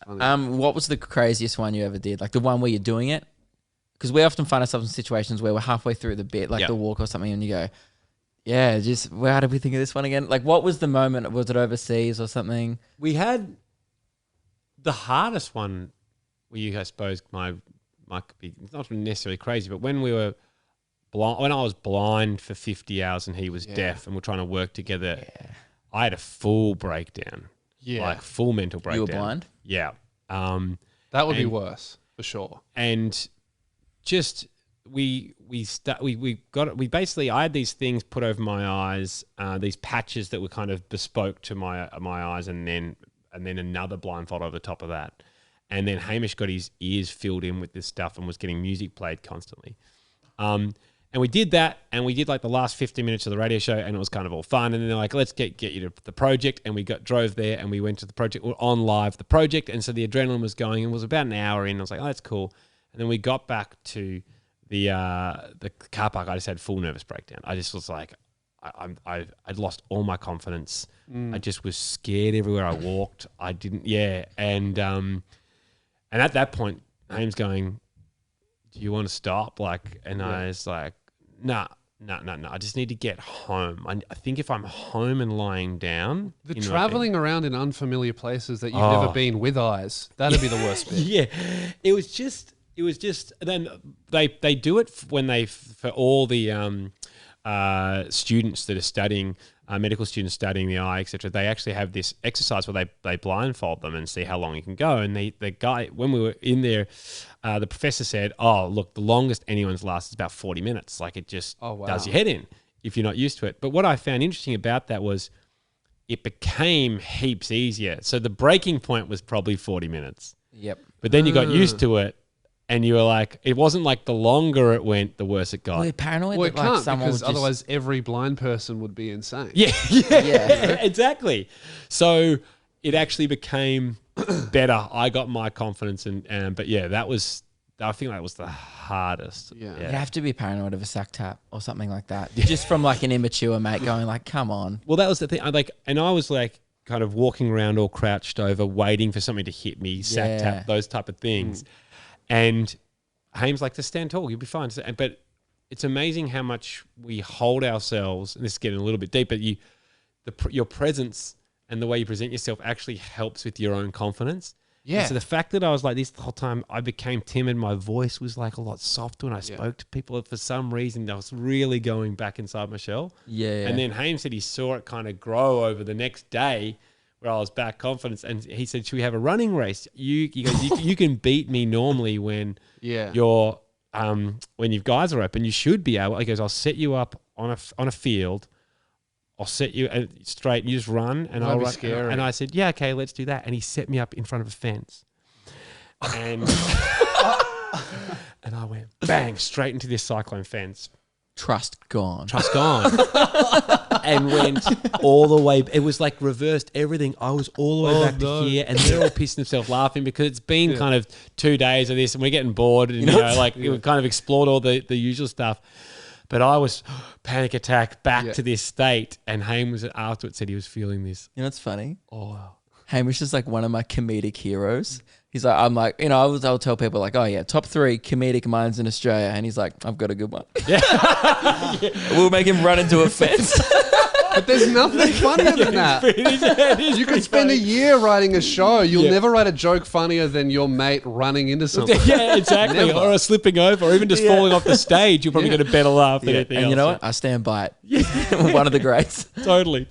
funny. What was the craziest one you ever did? Like the one where you're doing it? Because we often find ourselves in situations where we're halfway through the bit, like the walk or something, and you go, yeah, just how did we think of this one again? Like, what was the moment? Was it overseas or something? We had the hardest one. I suppose might be not necessarily crazy, but when we were blind, when I was blind for 50 hours and he was deaf, and we're trying to work together, I had a full breakdown. Yeah, like full mental breakdown. You were blind? Yeah. That would be worse for sure. And just we basically I had these things put over my eyes, these patches that were kind of bespoke to my eyes, and then another blindfold over the top of that, and then Hamish got his ears filled in with this stuff and was getting music played constantly. And we did that, and we did like the last 15 minutes of the radio show, and it was kind of all fun. And then they're like, let's get you to the project. And we drove there, and we went to the project. We're on live, the project. And so the adrenaline was going, and it was about an hour in. I was like, oh, that's cool. And then we got back to the car park. I just had full nervous breakdown. I just was like, I'd lost all my confidence. I just was scared everywhere I walked. I didn't, And at that point, Haim's going, do you want to stop? And I was like, no. I just need to get home. I think if I'm home and lying down. The traveling around in unfamiliar places that you've never been with eyes, that'd be the worst bit. Yeah. It was just, then they do it for all the students that are studying, medical students studying the eye, etc. They actually have this exercise where they blindfold them and see how long you can go. And the guy, when we were in there, the professor said, oh, look, the longest anyone's lasts is about 40 minutes. Like it just does your head in if you're not used to it. But what I found interesting about that was it became heaps easier. So the breaking point was probably 40 minutes. Yep. But then you got used to it. And you were like, it wasn't like the longer it went, the worse it got. Well, you're paranoid Well, that it can't, like someone because would just... otherwise every blind person would be insane. Yeah, exactly. So it actually became better. I got my confidence, but yeah, I think that was the hardest. Yeah. You have to be paranoid of a sack tap or something like that. Just from like an immature mate going like, come on. Well, that was the thing. I was like kind of walking around all crouched over, waiting for something to hit me, sack tap, those type of things. And Haim's like, just stand tall, you'll be fine. But it's amazing how much we hold ourselves, and this is getting a little bit deep, but your presence and the way you present yourself actually helps with your own confidence. Yeah. And so the fact that I was like this the whole time, I became timid. My voice was like a lot softer when I spoke to people. For some reason, I was really going back inside my shell. Yeah. And then Haim said he saw it kind of grow over the next day, where I was back confidence, and he said, should we have a running race? You can beat me normally when you're when your guys are open. You should be able. He goes, I'll set you up on a field. I'll set you straight. And you just run, and I'll run. Scary. And I said, yeah, okay, let's do that. And he set me up in front of a fence, and and I went bang straight into this cyclone fence. Trust gone. And went all the way. It was like reversed everything. I was all the way back to here, and they're all pissing themselves laughing because it's been kind of 2 days of this, and we're getting bored, and we've kind of explored all the usual stuff. But I was panic attack back to this state, and Haim was afterwards said he was feeling this. You know what's funny? Oh, Hamish is like one of my comedic heroes. He's like, I'll tell people like, oh yeah, top 3 comedic minds in Australia. And he's like, I've got a good one. Yeah. We'll make him run into a fence. But there's nothing funnier than that. You could spend a year writing a show. You'll never write a joke funnier than your mate running into something. Yeah, exactly. Never. Or slipping over, or even just falling off the stage. You're probably going to better laugh than anything else. And you know what? I stand by it. One of the greats. Totally.